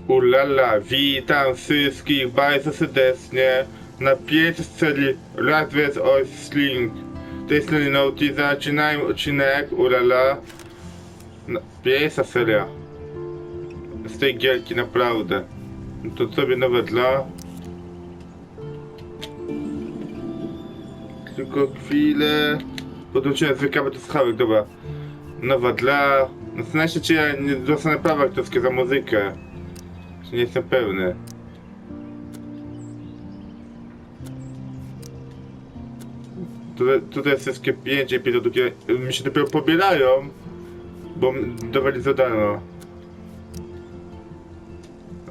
Ulala, witam wszystkich bardzo serdecznie na pierwszej serii Niezwykła Sling. Z tej strony Naughty, zaczynajmy odcinek, ulala. No, pierwsza seria z tej gierki, naprawdę. To sobie nowe dla. Tylko chwilę. Podłączyłem zwykłe do słuchawek, dobra. Nowa dla. Zastanawiam się, czy ja nie dostanę prawa autorskie za muzykę. Nie jestem pewny. Tutaj wszystkie 5 epizodów, które mi się dopiero pobierają, bo dawali za darmo.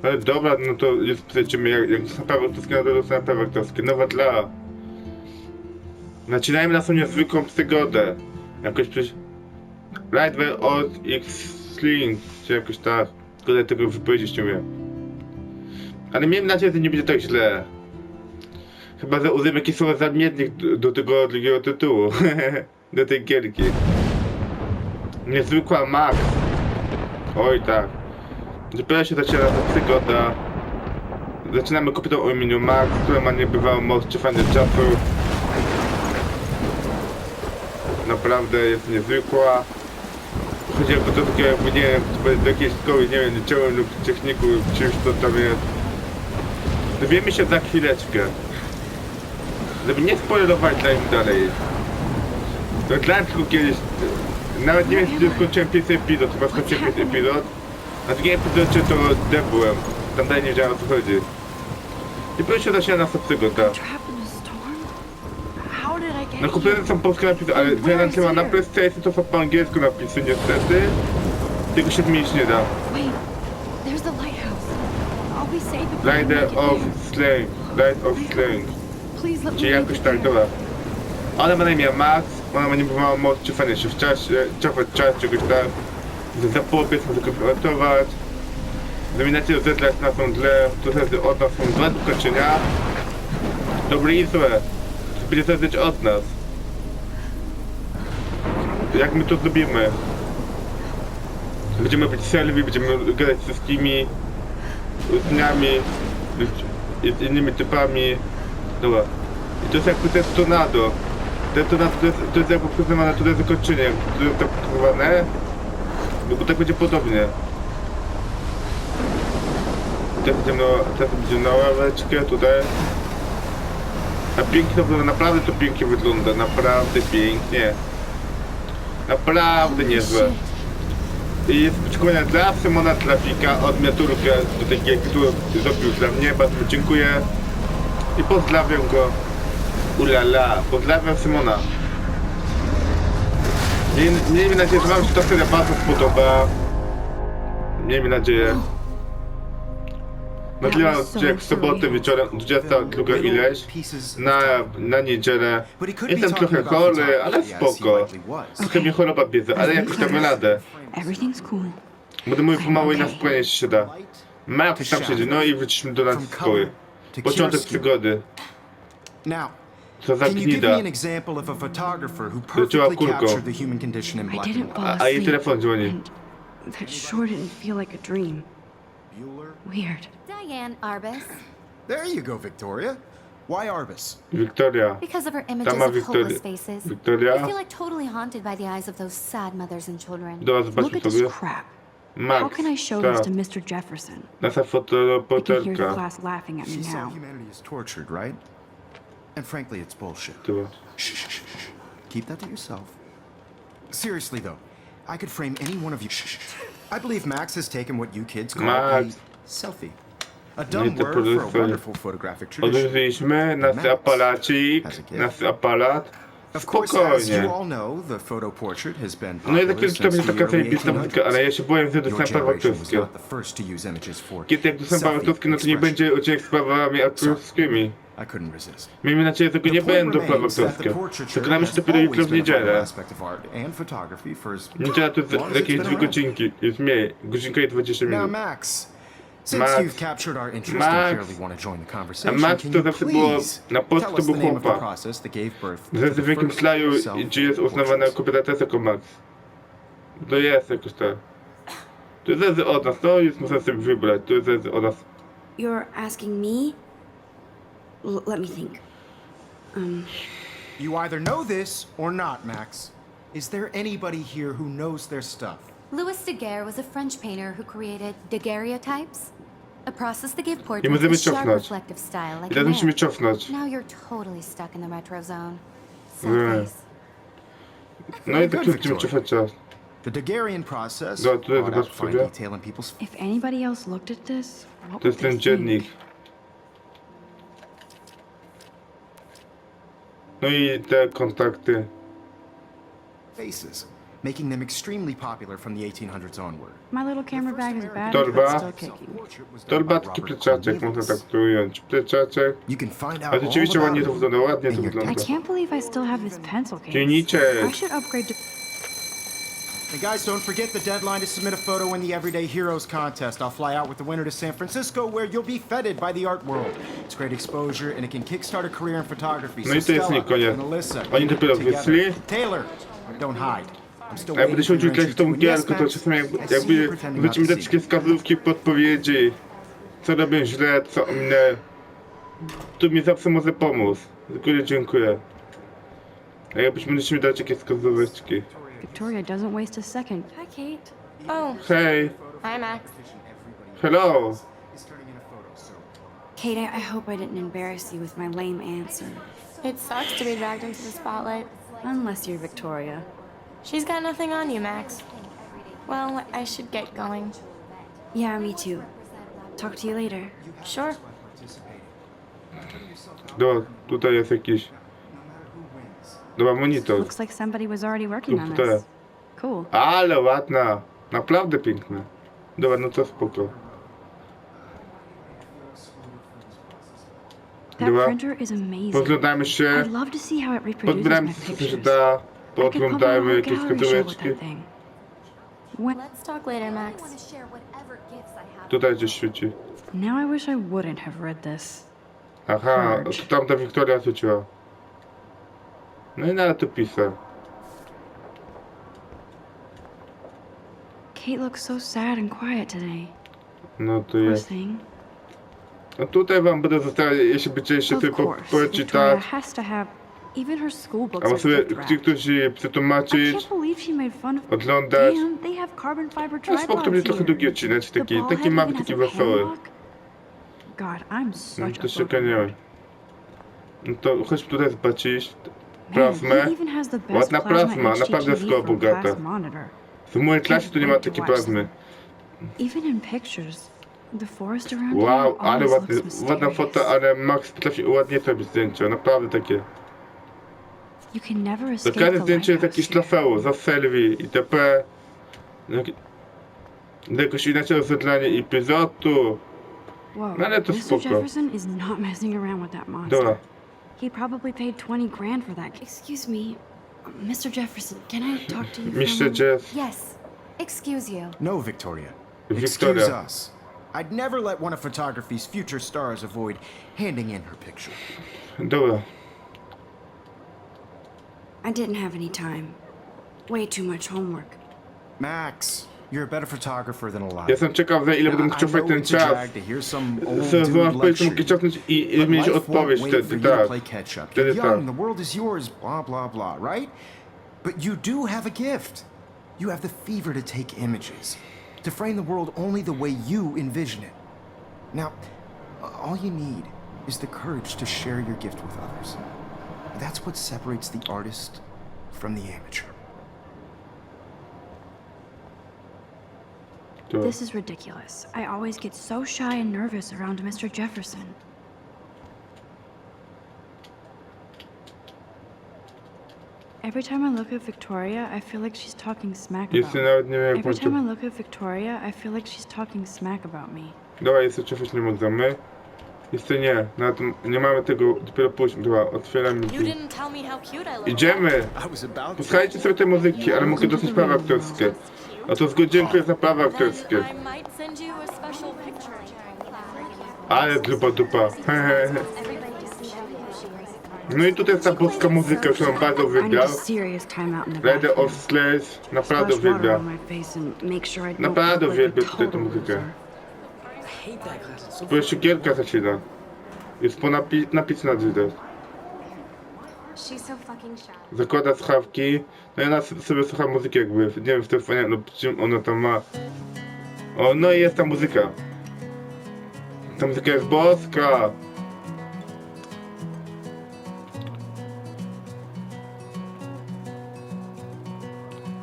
Ale dobra, no to już przejdziemy, jak dostanę prawa autorskie, no to dostanę prawa autorskie. Nowa dla. Zaczynajmy naszą niezwykłą przygodę. Jakoś przecież... Lightway od X-Sling, czy jakoś tak. Tylko tego wypowiedzieć nie wiem. Ale miejmy nadzieję, że nie będzie tak źle. Chyba, że użyjemy jakiś słowo zamiennik do tego drugiego tytułu. Do tej gierki. Niezwykła Max. Oj tak. Dopiero się zaczyna ta przygoda. Zaczynamy kobietą o imieniu Max, która ma niebywałą moc czytania czasu. Naprawdę jest niezwykła. Chodzi o to takie, jakby nie wiem, do jakiejś szkoły, nie wiem, liceum lub techniku, czymś to tam jest. Dowiemy się za chwileczkę. Żeby nie spoilować dla nich dalej. To dla tylko kiedyś, nawet nie wiem, czy skończyłem pierwszy epizod, chyba skończyłem pierwszy epizod. Na drugim epizodzie to byłem. Tam dalej nie wiedziałem, o co chodzi. I później się zaczyna nasza przygoda. No kupiłem są polskie napisy, ale względem ma na PlayStation to są po angielsku napisy niestety. Tego się zmienić nie da. Light of Slang. Light of Slang. Czyli jakoś tak, dobra. Ona ma na imię Max, ona ma niebywałą moc cofania się w czasie, cofać czas, czegoś tak. Zapobiec, może kontrolować. Dominację zetlać na tą tle, to wtedy od nas są dwa dokończenia. Dobre i złe. To będzie zależeć od nas. Jak my to zrobimy? Będziemy być selwi, będziemy gadać z wszystkimi dniami, z innymi typami. Dobra. I to jest jakby ten tornado. Ten tornado to jest jakby przyznawane tutaj zakończenie, które jest tak przyznawane. Bo tak będzie podobnie. Teraz będziemy na ławeczkę tutaj. A pięknie to wygląda, naprawdę to pięknie wygląda, naprawdę pięknie. Naprawdę niezłe. I jest podziękowania dla Simona Trafika od miniaturkę do tej gierki, którą zrobił dla mnie, bardzo mu dziękuję. I pozdrawiam go. Ulala, pozdrawiam Simona. Miejmy nadzieję, że wam się ta seria bardzo spodoba. Miejmy nadzieję. Nagrywam odcinek w sobotę wieczorem, 22 ileś, na niedzielę. Jestem trochę chory, ale spoko. Trochę mnie choroba bierze, ale jakoś tam radę. Będę mówił pomału i na spokojnie się da. Max tam siedzi, no i wróciliśmy do nas z szkoły. Początek przygody. Co za gnida. Wróciła kulką. A jej telefon dzwoni. Weird. Diane Arbus. There you go, Victoria. Why Arbus? Victoria. Because of her images Tam ma of hopeless Victoria. faces. Victoria. I feel like totally haunted by the eyes of those sad mothers and children. Dobra, Look zobaczmy at this sobie. crap. Max. How can I show this to Mr. Jefferson? Nasza I can hear the fotoreporterka. class laughing at me She said now. humanity is tortured, right? And frankly, it's bullshit. Dobra. Shh, shh, shh, shh. Keep that to yourself. Seriously, though, I could frame any one of you. Shh, shh, shh. I believe Max has taken what you kids call Max. a selfie. A dumb Nie, to word for a producer. wonderful photographic tradition. Odłożyliśmy nasz aparacik, nasz aparat. Of course, as you Spokojnie. all know, the photo portrait has been No i za popular chwilę to since będzie the taka early zajebista muzyka, 1800s. ale ja się boję, że Your dostanę prawa generation was autorskie. not the first to use images for Kiedy jak dostanę prawa autorskie, no to nie będzie odcinek z prawami autorskimi. I couldn't resist. Miejmy nadzieję, że tego nie The point będą prawa remains that the autorskie. portraiture Przekonamy się has dopiero jutro always w been a vital niedzielę. aspect of art and photography for as Niedziela to jest long as it's jakieś been 2 around. godzinki, jest mniej, godzinka i 20 Now, minut. Max, since Max. you've captured our interest Max. and clearly want to join the A conversation, Max can to you zawsze było, please na tell początku to us był the name of the chłopak. process that gave birth to Że the w jakimś first kraju, gdzie jest self-portraits? uznawana kobieta też jako Max. To jest jakoś tak. To zależy od nas, to jest można sobie wybrać, to zależy od nas. You're asking me? Let me think. You either know this or not, Max. Is there anybody here who knows their stuff? Louis Daguerre was a French painter who created daguerreotypes, a process that gave I portraits możemy a sharp, cofnąć. reflective style like I teraz an musimy air. cofnąć. Now you're totally stuck in the retro zone. Sad Yeah. face. No i tak musimy cofać czas. The Daguerrean process No, to jest brought out zobacz fine sobie. detail in people's. If anybody else looked at this, what To would jest they ten dziennik. think? No i te kontakty. Faces, making them extremely popular from the 1800s onward. My little camera bag is bad, Torba. but still kicking. Torbatki, pleczaczek, można tak to ująć. Pleczaczek. You can find out Ale rzeczywiście all ładnie to about wygląda, ładnie to in your wygląda. I can't believe I still have this pencil case. Dzienniczek. I should upgrade to... And guys, don't forget the deadline to submit a photo in the Everyday Heroes contest. I'll fly out with the winner to San Francisco, where you'll be feted by the art world. It's great exposure, and it can kickstart a career in photography. No i to jest nie koniec. and Alyssa, Oni you dopiero together. wyszli. Taylor, don't hide. I'm still A jak będę waiting się for your uczył grać w tą entry to gierkę, to Yes, czasami Max, I see you jakby pretending będziecie mi not to dać see. takie wskazówki, podpowiedzi. Co robię źle, co mnie... Tu mi zawsze może pomóc. Dziękuję, dziękuję. A jakbyśmy będziecie mi dać jakieś wskazóweczki. Victoria doesn't waste a second. Hi, Kate. Oh, Hej, hi, Max. hello. Kate, I hope I didn't embarrass you with my lame answer. It sucks to be dragged into the spotlight. Unless you're Victoria. She's got nothing on you, Max. Well, I should get going. Yeah, me too. Talk to you later. Sure. Dobra, tutaj jest jakiś... Dobra, monitor. Looks like somebody was already working on Tutaj. this. Cool. Ale ładna. Naprawdę piękna. Dobra, no to spoko. That Dobra. printer is amazing. Podglądamy się. I'd love to see how it reproduces Podbieramy my co się pictures. da. I could pump out a Podglądajmy whole jakieś gallery show with wskazóweczki. that thing. When... Let's talk later, Max. I want to share whatever gifts I have. Tutaj gdzieś świeci. Now I wish I wouldn't have read this. Aha, to tamta Wiktoria rzuciła. No i na to pisę. Kate looks so sad and quiet today. No to Poor jest. thing. No tutaj wam będę zostawiać, jeśli będziecie jeszcze Of sobie course, Victoria poczytać. has to have... Even her school books Albo are sobie gift ci, wrapped. którzy I przetłumaczyć, can't believe she made fun of... oglądać. Damn, they have carbon fiber No spoko, to będzie tripods trochę here. długi odcinek, The taki ball taki head mały, even taki has a wesoły. padlock. God, I'm No such to a się broken kaniemy. nerd. No to chodź tutaj zobaczyć. Man, Plazmę. he even has the best Ładna plazma, HD naprawdę TV szkoła from bogata. class monitor. W mojej Can't klasie tu nie ma wait to takiej watch plazmy. Even in pictures, the forest around Wow, here ale always ładny, looks ładna mysterious. foto, ale Max potrafi ładnie zrobić zdjęcia, naprawdę takie. You can never To escape każde the zdjęcie jest lighthouse jakieś here. trofeum, za selfie, itp. Jakoś inaczej rozwiązanie epizodu. Whoa, No ale to Mr. spoko. Jefferson is not messing around with that monster. Dobra. He probably paid 20 grand for that. Excuse me, Mr. Jefferson, can I talk to you for a Mr. moment? Jeff, Yes. Excuse you. No, Victoria. Victoria. Excuse us. I'd never let one of photography's future stars avoid handing in her picture. Dobra. I didn't have any time. Way too much homework. Max, you're a better photographer than alive. Jestem ciekaw, za ile będę mógł cofać ten czas. Zaraz powiedzmy, mógł cofnąć i mieć odpowiedź wtedy, tak. Wtedy You're tak. young, the world is yours, blah, blah, blah, right? But you do have a gift. You have the fever to take images, to frame the world only the way you envision it. Now, all you need is the courage to share your gift with others. That's what separates the artist from the amateur. To. This is ridiculous. I always get so shy and nervous around Mr. Jefferson. Every time I look at Victoria, I feel like she's talking smack about Jeszcze me. nawet nie wiem jak Every time I włączyć. look at Victoria, I feel like she's talking smack about me. Dobra, jeszcze cofać nie możemy. Jeszcze nie, nawet nie mamy tego, dopiero później. Dobra, otwieram You drzwi. didn't tell me how cute I look. Idziemy! I was about to. Posłuchajcie sobie tej muzyki, ale mogę dostać prawa aktorskie. A to dziękuję za prawa aktorskie. Then I might send you a special picture. Ale dupa dupa. No i tutaj jest ta polska muzyka, którą bardzo I need uwielbiam. a serious time out in the Rider bathroom. of Slaves, naprawdę Splash water uwielbiam. on my face and make sure I don't Naprawdę look like a uwielbiam tutaj tę total muzykę. loser. Bo jeszcze gierka zaczyna. Jest po napis na drzwi. She's so fucking shy. Zakłada słuchawki. No ja sobie słucham muzyki jakby. Nie wiem w telefonie, no czym ona tam ma. O, no i jest ta muzyka. Ta muzyka jest boska.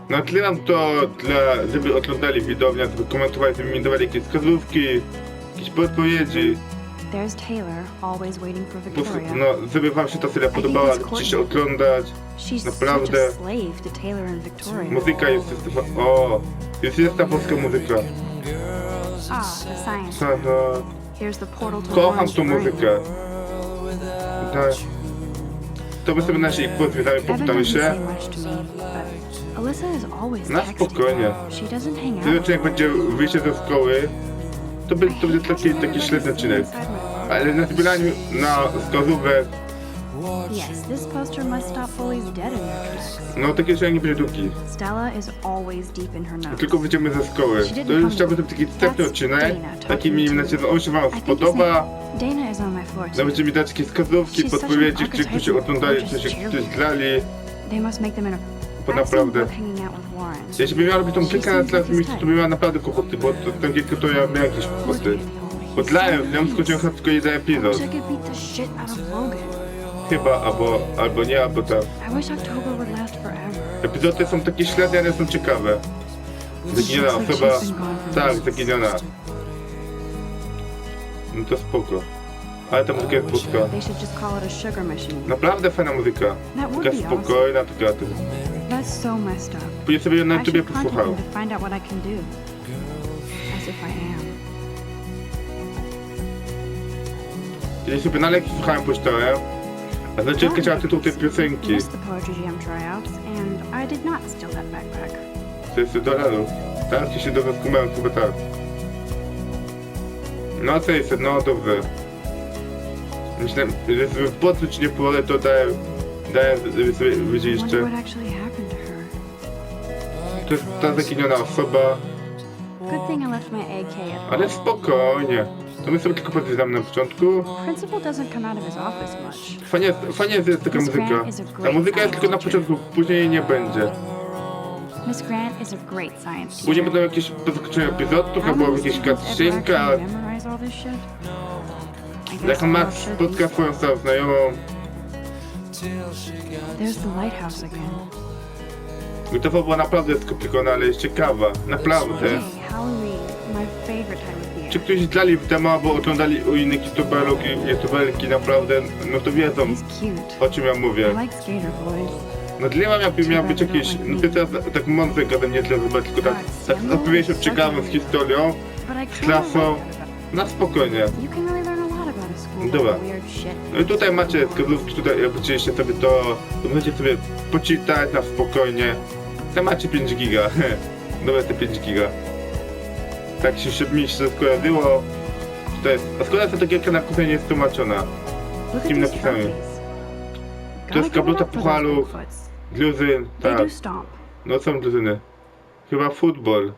No tyle nam to, żeby oglądali widownia, żeby komentowali, żeby mi dawali jakieś wskazówki, jakieś podpowiedzi. There's Taylor, always waiting for Victoria. No, żeby wam się ta seria podobała, będziecie się oglądać. She's Naprawdę. such a slave to Taylor and Victoria. Muzyka jest, o, jest ta polska muzyka. Ah, the science. Ta, no, Here's the portal to kocham Orange tą Brain. muzykę. Tak. To my sobie nasi pozwiedzamy, popytamy Evan doesn't się. say much to me, but Alyssa is always Na texting. spokojnie. She doesn't hang out. Wtedy odcinek będzie wyjście ze szkoły. To będzie taki średni odcinek. Ale na zbieraniu na wskazówek, Yes, this poster must stop bullies dead in their tracks. no taki odcinek nie będzie długi. Stella is always deep in her nose. Tylko wyjdziemy ze szkoły. To już chciałbym zrobić taki wstępny odcinek. Taki miejmy nadzieję, że on się wam I think his spodoba. name- Dana is on my floor No too. będziemy dać jakieś wskazówki, She's such an podpowiedzi, gdzie archetypal się oglądali, gorgeous coś cheerleader. grali. They must make them in a... Bo I've seen naprawdę. Brooke hanging out with Warren. Jeśli bym miał robić tą She kilka seems lat like his miejscu, to type. bym miał naprawdę kłopoty, bo tę gierkę to ja miałem jakieś kłopoty. Bo dla nią skończyłem chyba tylko jeden I epizod. wish I could beat the shit out of Logan. Chyba, albo nie, albo tak. I wish October would last forever. Epizody są takie średnie, ale są ciekawe. Zaginiona osoba, tak, zaginiona. No to spoko. Ale ta muzyka jest boska. They should just call it a sugar machine. Naprawdę fajna muzyka. That would Taka be spokojna, taka... That's so messed up. Później sobie na I YouTubie should contact posłuchał. them to find out what I can do. As if I am. Kiedyś sobie na lekcji słuchałem poczytałem, a znaczy skачał tytuł tej piosenki. Missed the Poetry Jam tryouts, and I did not steal that backpack. To jest $100. Tak? Czy się dobrze skumałem? Chyba tak. No co jest? No dobrze. Myślałem, że sobie w płotku czy nie połodę, to dałem żeby sobie I wiedzieć wonder jeszcze. what actually happened to her. To jest ta zaginiona osoba. Good thing I left my AK at home. Ale spokojnie. To my sobie tylko podwiedzamy na początku. Principal doesn't come out of his office much. Fajnie jest taka muzyka. Ta muzyka jest tylko na początku, później jej nie będzie. Miss Grant is a great science Później teacher. będą jakieś podskoczone epizodów, How albo many jakieś students ever cutscenka. actually memorize all this shit? I guess Jak they all Max should spotka these swoją days. starą znajomą. There's the lighthouse again. I to była naprawdę skomplikowana, ale jest ciekawa. Naprawdę. Hey, Halloween, my favorite time of the Czy year. ktoś dali w demo, bo oglądali u innych youtuberki naprawdę, no to wiedzą, He's cute. o czym ja mówię. I like skater boys. No dla mnie jakby miał być jakiś, no ty teraz tak mądry gadam, nie tyle chyba, tylko tak opowiedzieć ciekawą z historią, But I z kinda klasą, like that about na spokojnie. You can really learn a lot about a school with Dobra. weird shit. No i tutaj macie wskazówki, tutaj jak chcieliście sobie to możecie sobie poczytać na spokojnie. Tam macie 5 giga, nowe te 5 giga. Tak się mi się skojarzyło. To jest, a skoro ta gierka na kuchni nie jest tłumaczona. Look at Kim these napisałem? trophies. To Gotta jest give it kablota up for those pucharu, Bigfoots. gluzyn, They tak. do stomp. No są gluzyny. Chyba futbol.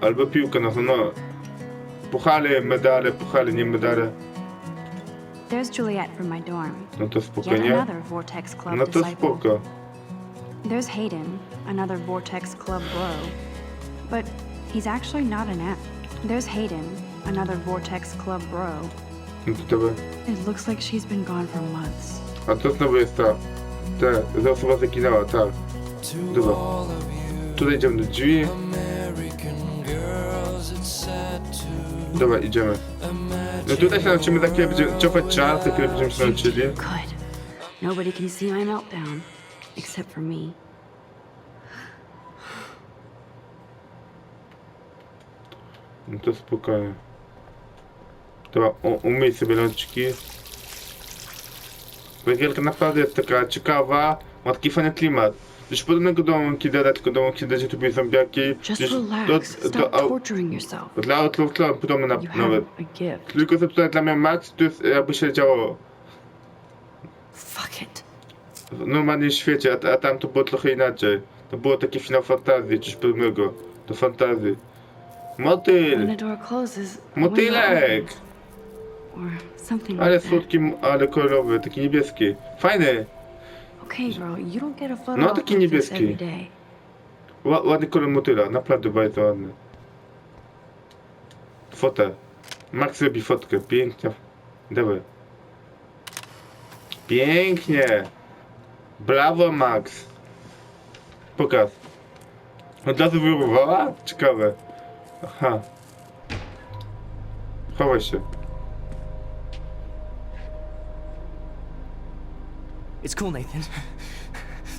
Albo piłka nożna, no. Puchary, medale, nie medale. There's Juliet from my dorm. No to Yet spokojnie. another Vortex Club No to disciple. spoko. There's Hayden, another Vortex Club bro. But he's actually not an app. There's Hayden, another Vortex Club bro. No to dobra. It looks like she's been gone for months. A to znowu jest ta osoba zaginęła, tak. Dobra. Tutaj idziemy do drzwi. Dobra, idziemy. No tutaj się nauczymy, za chwilę będziemy cofać czas, za chwilę będziemy się nauczyli. Good. Nobody can see my meltdown. Except for me. No to spokojnie. Dobra, umyj sobie rączki. Węgielka naprawdę jest taka ciekawa, ma taki fajny klimat. Już podobnego do Kidera, tylko do Kidera tu były zombiaki. Just Gdzieś relax. Stop torturing yourself. dla Outlaw podobne You have nawet. a gift. Tylko że tutaj dla mnie Max, to jest jakby się działo. Fuck it. W normalnym świecie, a tam to było trochę inaczej. To było takie finał fantazji, coś podobnego. Do fantazji. When Motyl! a door closes, a window Motylek! opens, or something Ale like that. słodki, ale kolorowy, taki niebieski. Fajny! Okay, bro, you don't get a photo No, op taki like this niebieski. every day. Ładny kolor motyla, naprawdę bardzo ładny. Fotę. Max robi fotkę, pięknie. Dawaj. Pięknie! Brawo, Max! Pokaż. Od razu wyrwała? Ciekawe. Aha. Chowaj się. It's cool, Nathan.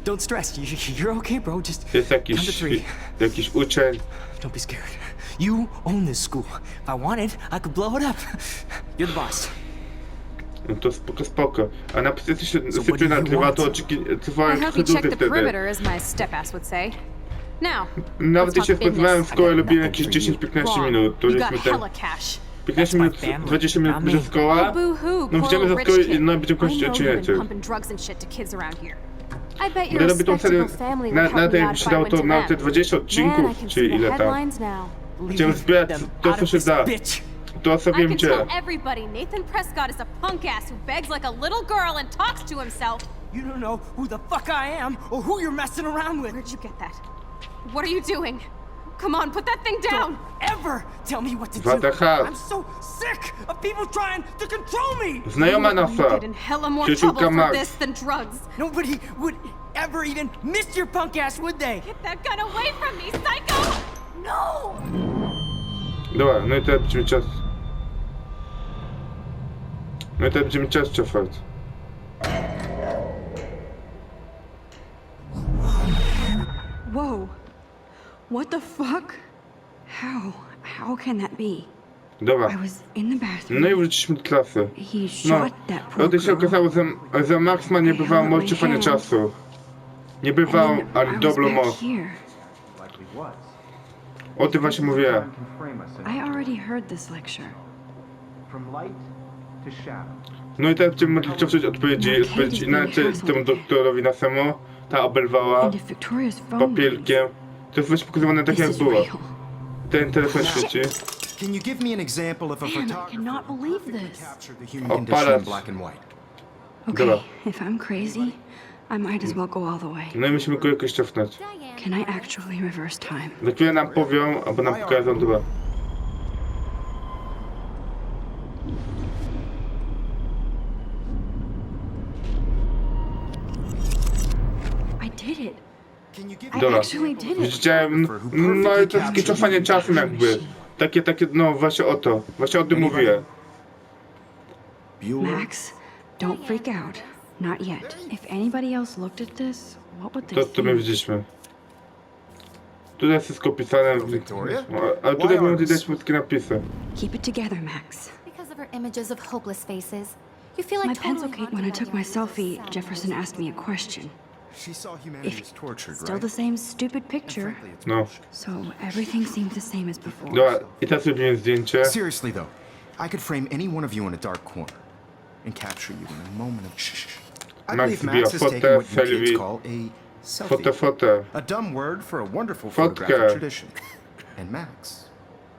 Don't stress. You're okay, bro. Just Jest count to jakiś 3. jakiś uczeń. Don't be scared. You own this school. If I wanted, I could blow it up. You're the boss. No to spoko, spoko. A na psy się what sypie do na you dwa, want? to I oczekiwałem hope trochę you check dłużej the wtedy. perimeter, as my step-ass would say. Now, Nawet let's jeśli talk spodziewałem w business. szkole, I got lubiłem nothing jakieś for you. 10-15 Wrong. minut. To You got żeśmy tam hella cash. 15 That's my minut, family, 20 minut not będzie me. szkoła. Boo-hoo, No poor widzimy za rich szkołę kid. i no będziemy I kończyć know you've been odcinek. pumping drugs and shit to kids around here. I bet Będę your robił tą serię respectable family na would help tej me jakby out się if I dało went to to na te them. 20 Man, I odcinków, can czy see the ile tam. headlines now. Chciałem zbierać to, co się da. Bitch. To co I wiem can gdzie. tell everybody Nathan Prescott is a punk ass who begs like a little girl and talks to himself. You don't know who the fuck I am or who you're messing around with. Where'd you get that? What are you doing? Come on, put that thing down! Don't ever tell me what to What the do. hell? I'm so sick of people trying to control me. Znajoma You nasza. get in hella more Przyjaciółka trouble for Max. this than drugs. Nobody would ever even miss your punk ass, would they? Get that gun away from me, psycho! No! Dobra, no i teraz będziemy czas. No i teraz będziemy czas cofać. Whoa. What the fuck? How? How can that be? I Dobra. was in the bathroom. No i wróciliśmy do klasy. He No, shot that poor ale to się girl. okazało, za Maxma nie bywało moc cofania czasu. Nie And bywało, then ale I was dobro back moc. here. Likely was. O tym właśnie mówiłem. Can frame us in I already heard this lecture. from light to shadow. No i teraz będziemy mogli cofać odpowiedzi inaczej temu doktorowi na samo. Ta obelwała And if Victoria's phone rings, papierkiem. To jest właśnie pokazywane tak this jak is było. real. Ten telefon świeci. Can you give me an example of a Man, I photographer cannot believe who this. captured the human Oh, condition in palas. black and white? Okay, Dobra. if I'm crazy, I might as well go all the way. No i musimy go jakoś cofnąć. Can I actually reverse time? Za chwilę nam powią, albo nam pokażą, dobra. I did it. Can you give I Dobra. actually did it. Widziałem, no ale to jest takie cofanie czasem jakby. Takie, no właśnie o to. Właśnie o tym mówię. Bueller? Max, don't freak out. Not yet. If anybody else looked at this, what would they To my think? widzieliśmy. Tutaj jest wszystko pisane, Victoria? ale tutaj mamy widać wszystkie napisy. Keep it together, Max. Because of her images of hopeless faces, you feel like My totally pencil Kate, haunted when I by took the my ideas of selfie, self. Jefferson asked me a question. She saw humanity as tortured, Still right? the same stupid picture. Frankly, it's No. So everything seemed the same as before. Dobra, i teraz robimy zdjęcie. Seriously though, I could frame any one of you in a dark corner and capture you in a moment of shh. I Max believe wbija Max has fotę, taken what you selfie. kids call a Fotę, selfie. fotę. A dumb word for a wonderful Fotkę. photographic tradition. And Max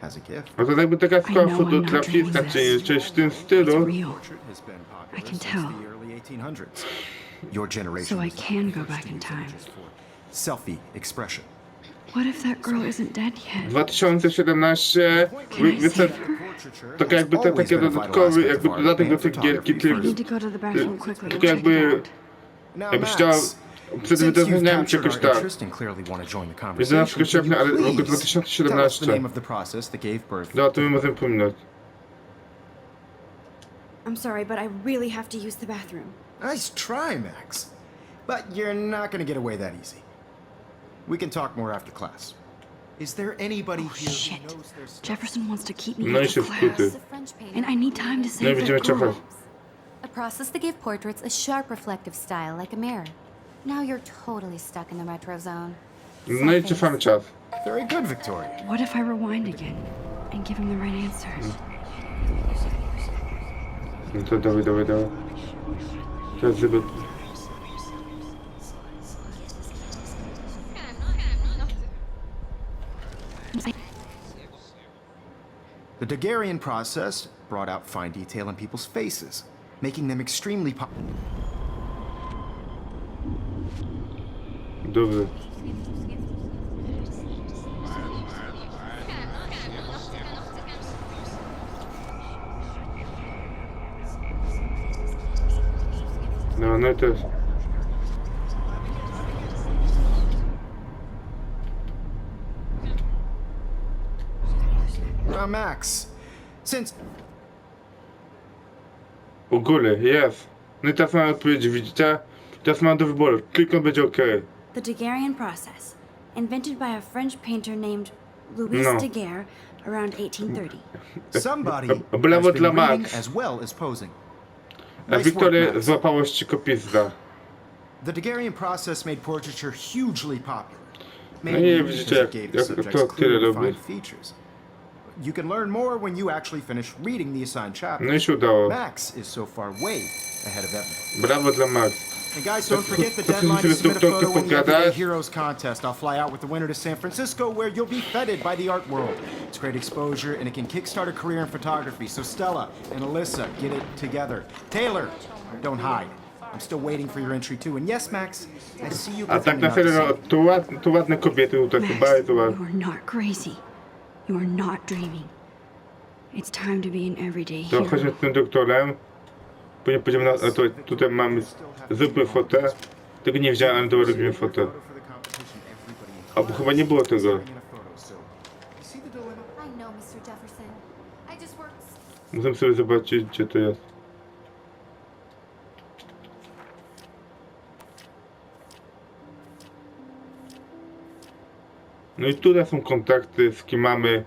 has a gift. No to jakby taka szkoła I know I'm not fotografista, dreaming czy this. coś w tym It's stylu. real. Portrait has been popular I can since tell. the early 1800s. Your generation So I was can the go first back to in use time. images for selfie expression. What if that girl isn't dead yet? 2017 wyszedł tak jakby te takie dodatkowy, jakby dodatek do tej gierki, I need to go to the bathroom quickly to tylko check it jakby out. Now, jakbyś Max, chciała przed since you've wydarzeniem czy captured jakoś our tak. interest and clearly want to join the 11 conversation, sierpnia, ale can you roku please tell us the 2017. name of the process that gave birth? No, to my możemy pominąć. I'm sorry, but I really have to use the bathroom. Nice try, Max. But you're not going to get away that easy. We can talk more after class. Is there anybody here who Shit. knows their stuff? Jefferson wants to keep me No i after się class. wkuty. The French painter And I need time to No i save będziemy that girl. cofać. a process to give portraits a sharp reflective style like a mirror. Now you're totally stuck in the retro zone. No i cofamy czas. Very good, Victoria. What if I rewind again and give him the right answers? No to dawaj. Teraz żeby... The Daguerrean process brought out fine detail in people's faces, making them extremely Dobrze. No, no i też. Max, since U góry, jest. No i teraz mam odpowiedź, widzicie? Teraz mam do wyboru. Kliknąć będzie OK. The Daguerrean process, invented by a French painter named Louis No. Daguerre around 1830. somebody Brawo has dla been reading Max. as well as posing. A Nice work, Wiktoria Max. złapało ścikopizda. The Daguerrean process made portraiture hugely popular. No Mainly i because widzicie, it gave the jak subjects to tyle clear, robi. defined features. You can learn more when you actually finish reading the assigned chapter. No i się udało. Max is so far way ahead of everyone. Brawo dla Max. And guys, don't forget the To deadline to sobie submit a doktorkę photo in the Everyday pogadasz? Heroes contest. I'll fly out with the winner to San Francisco, where you'll be feted by the art world. It's great exposure, and it can kickstart a career in photography. So Stella and Alyssa, get it together. Taylor, don't hide. I'm still waiting for your entry too. And yes, Max, I see you. A tak na serio, tu ładne kobiety tutaj, Max, bardzo you ładne. are not crazy. You are not dreaming. It's time to be an everyday To hero. chodźmy z tym doktorem. Później pójdziemy na... Tutaj mamy zwykłe fotę. Tego nie wziąłem, ale to robimy fotę. A bo chyba nie było tego. I know, Mr. Jefferson. I just worked. Muszę sobie zobaczyć, gdzie to jest. No i tutaj są kontakty, z kim mamy.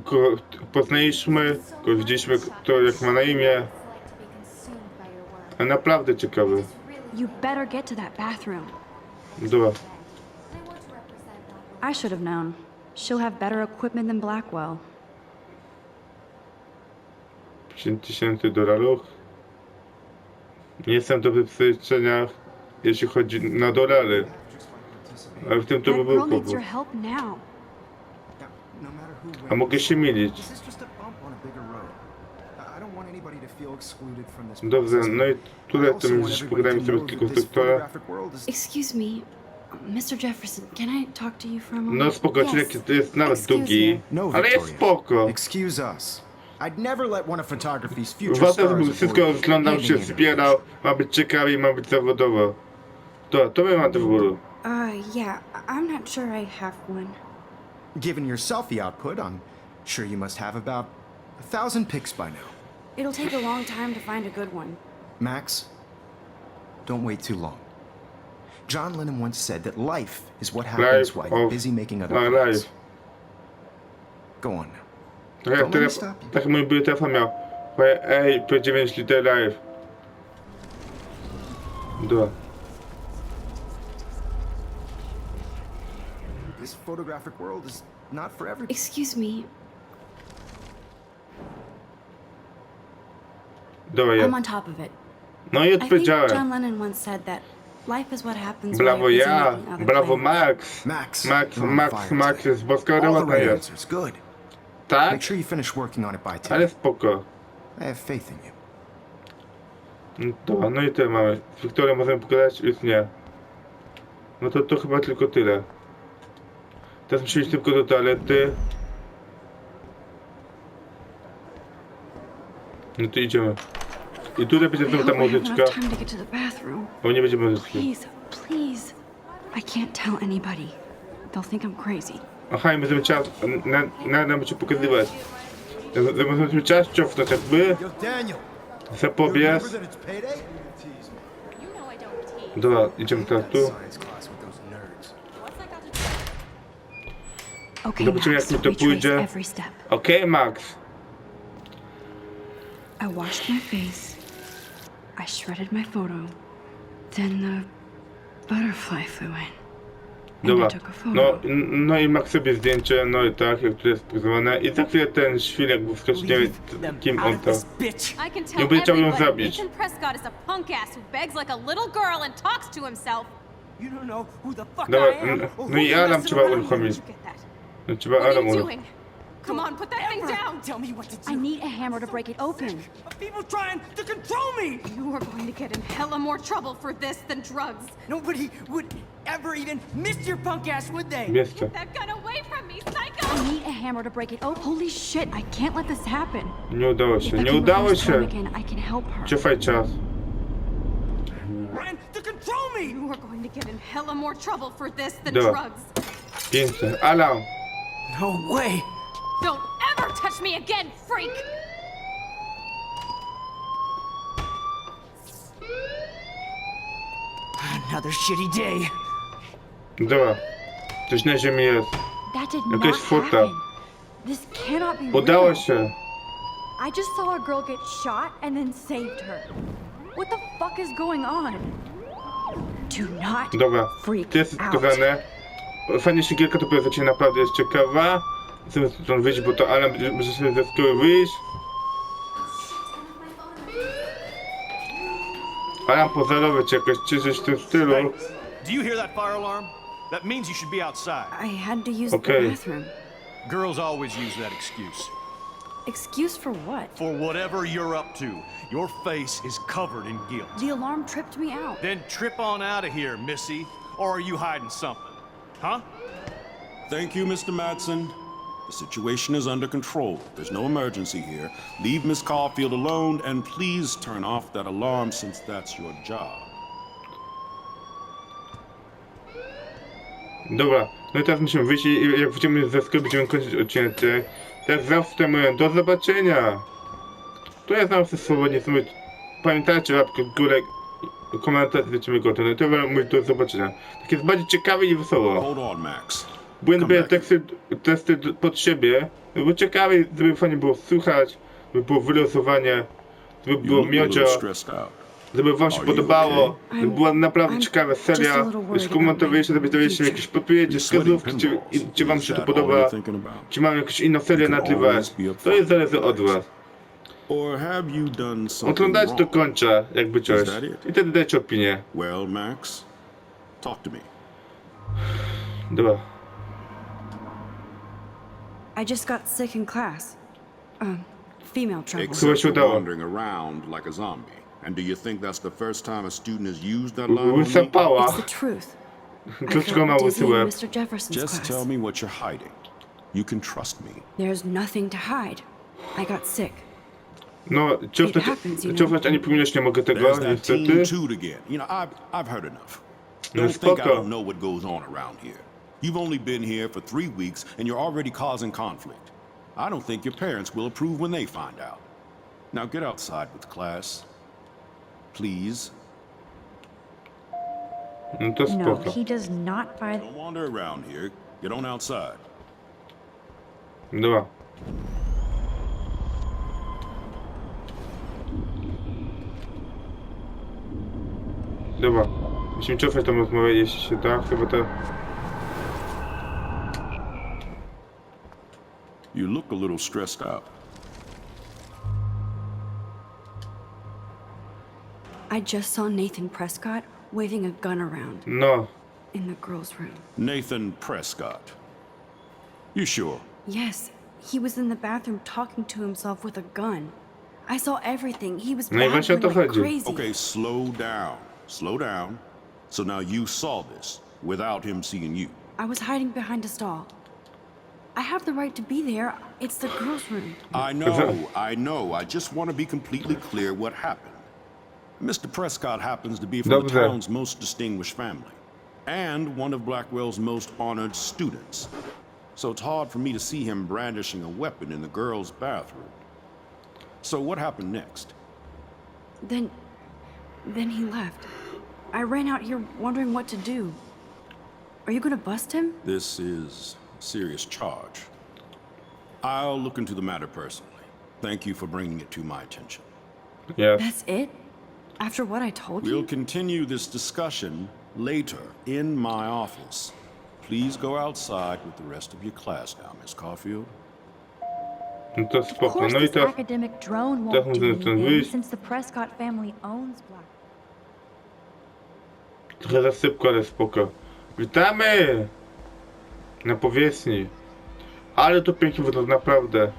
Kogo poznaliśmy, kogo widzieliśmy, kto jak ma na imię. It's like to be consumed by your work. A naprawdę ciekawe. It's really You better get to that bathroom. Dobra. I want to represent Blackwell. I should have known. She'll have better equipment than Blackwell. $50,000. Nie jestem do wyprzedzenia, jeśli chodzi na dolary. Ale w tym to by That był girl needs your kłopot. help now. A mogę się mylić. This is just a bump on a bigger road. I don't want anybody to feel excluded from this Dobrze, process. no i I tutaj also to want dziś everybody pogadajmy to sobie know tylko that z this doktora. photographic world is Excuse me, Mr. Jefferson, can I talk to you for a moment? No spoko, czyli Yes. to jest nawet Excuse długi, No, ale jest Victoria. spoko. Excuse us. I'd never let one of photography's future Uważam, stars żeby wszystko avoid wyglądał handing się in zbierał, ma być ciekawie, ma być zawodowo. To my mamy do wyboru. Yeah, I'm not sure I have one. Given your selfie output, I'm sure you must have about 1,000 pics by now. It'll take a long time to find a good one. Max, don't wait too long. John Lennon once said that life is what happens Life while you're of busy making other my plans. life. Go on now. Tak jak, Don't let me telefon, stop you. tak mój były telefon miał. Ej, P9 liter live. Dobra. This photographic world is not for everybody. Excuse me, Dobra, I'm jest. on top of it. No i I think odpowiedziałem. John Lennon once said that life is what happens while Brawo you're busy ja, making other brawo plans. Max. Max, you're on Max fire today. jest boska All the robota right jest. answers, good. Tak? Make sure you finish working on it by 10. Ale spoko. I have faith in you. No dobra, no i tyle mamy. Z Wiktorią możemy pogadać, już nie. No to chyba tylko tyle. Teraz musimy iść tylko do toalety. No to idziemy. I tutaj będzie I znowu hope ta I have muzyczka. enough time to get to the bathroom. Bo nie będzie muzyczki. Please, please. I can't tell anybody. They'll think I'm crazy. Aha, i będziemy czas... Nam będzie pokazywać. Możemy czas cofnąć jakby. Yo, Daniel, Zapobiec. it's payday? Dobra, idziemy teraz tu. Science class with those nerds. Okay, Zobaczymy, Max, jak mi to retrace pójdzie. every step. Okej, Max. I washed my face. I shredded my photo. Then the butterfly flew in. Dobra, took a photo. no i Max sobie zdjęcie, no i tak, jak tu jest pozowane. I za chwilę ten świlek był wskoczył, nie wiem kim on to. I can Nie tell będzie chciał ją everybody zabić. Nathan Prescott is a punk ass who begs like a little girl and talks to himself. You don't know who the fuck Dobra, I am. or no who i you're Adam messing trzeba around with. uruchomić. Did you get that? No, trzeba What are Adam you uruchomić. doing? Come on, put that thing Ever down. Tell me what to do. I need a hammer to break it open. People trying to control me. You are going to get in hella more trouble for this than drugs. Nobody would ever even miss your punk ass, would they? Bierz to. That gun away from me, psycho! I need a hammer to break it open. Holy shit, I can't let this happen. Nie udało If się, I nie can udało reverse time się. again, I can help her. Cofaj czas. Trying to control me. You are going to get in hella more trouble for this than Dobra. drugs. Pięknie. Alan! No way. Don't ever touch me again, freak! Another shitty day. Dobra. Coś na ziemi jest. That did Jakaś not furta. happen. This cannot be Udało real. się. I just saw a girl get shot and then saved her. What the fuck is going on? Do not Dobra. freak To jest out. skazane. Fajnie się gierka to powiedz, naprawdę jest ciekawa. Chcemy stąd wyjść, bo to Alan może sobie ze szkoły wyjść. Alan pozorowy czy jakoś czy coś w tym stylu. Do you hear that fire alarm? That means you should be outside. I had to use Okay. the bathroom. Girls always use that excuse. Excuse for what? For whatever you're up to, your face is covered in guilt. The alarm tripped me out. Then trip on out of here, Missy. Or are you hiding something? Huh? Thank you, Mr. Madsen. The situation is under control. There's no emergency here. Leave Miss Caulfield alone and please turn off that alarm since that's your job. Dobra, no i teraz musimy wyjść i jak wrócimy ze sklepu, będziemy kończyć odcinek. Tak zawsze mówię, do zobaczenia! To ja znam sobie swobodnie, sobie pamiętajcie, łapkę w górę, komentarz, lecimy gotowe. No to ja mówię, do zobaczenia. Tak jest bardziej ciekawe i wesoło. Hold on, Max. Błędy Come biorę back. testy pod siebie, żeby ciekawe, żeby fajnie było słuchać, żeby było wylosowanie, żeby You było look a little miodzio, stressed out. żeby wam się Are you podobało, okay? żeby była naprawdę I'm ciekawa just a seria, little worried skomentowaliście, about my żeby daliście future. jakieś podpowiedzi, You're sweating wskazówki, pinballs. czy wam Is się to that all podoba, you're thinking about? czy mam jakąś inną serię You can nagrywać. always be To jest zależy od upfront. was. Or have you done something Oglądajcie do wrong? końca, jakby coś. that it? I wtedy dajcie opinię. Well, Max, talk to me. Dobra. I just got sick in class. Female trouble. Except Słuchaj, się for udało. wandering around like a zombie. And do you think that's the first time a student has used that line on Łysa me? pała. It's the truth. I Dlaczego ma felt łysy dizzy in łeb? Mr. Jefferson's Just class. tell me what you're hiding. You can trust me. There's nothing to hide. I got sick. No, It happens, you know. cofnąć ani pominąć nie mogę tego, There's that niestety. teen toot again. You know, I've heard enough. No Don't think I spoko. don't know what goes on around here. You've only been here for 3 weeks and you're already causing conflict. I don't think your parents will approve when they find out. Now get outside with class. Please. No to No, spoko. he does not buy. Don't wander around here. Get on outside. Dobra. Dobra. Musimy cofać tą rozmowę, jeśli się da, chyba to... You look a little stressed out. I just saw Nathan Prescott waving a gun around No. in the girls' room. Nathan Prescott. You sure? Yes, he was in the bathroom talking to himself with a gun. I saw everything. He was No i właśnie o to babbling like chodzi. crazy. Okay, slow down. Slow down. So now you saw this without him seeing you. I was hiding behind a stall. I have the right to be there. It's the girls' room. I know. I just want to be completely clear what happened. Mr. Prescott happens to be from the Dobrze. town's most distinguished family and one of Blackwell's most honored students. So it's hard for me to see him brandishing a weapon in the girls' bathroom. So what happened next? Then he left. I ran out here wondering what to do. Are you gonna bust him? This is a serious charge. I'll look into the matter personally. Thank you for bringing it to my attention. Yes. That's it? After what I told We'll you? continue this discussion later in my office. please go outside with the rest of your class now, Miss Caulfield? No to Of spoko. course, No i this teraz academic drone teraz won't do możemy stąd anything wyjść. since the Prescott family owns Black. Trochę za szybko, ale spoko. Witamy! Na powierzchni. Ale to pięknie wygląda, naprawdę.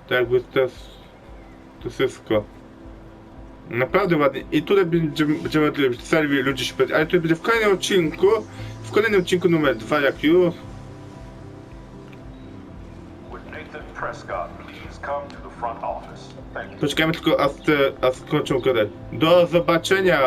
Tak jakby to wszystko. Naprawdę ładnie. I tutaj będziemy serwi ludzi śpiewać. Ale tutaj będzie w kolejnym odcinku. W kolejnym odcinku numer 2, jak już. Would Nathan Prescott please come to the front office? Thank you. Poczekajmy tylko aż skończą grę. Do zobaczenia!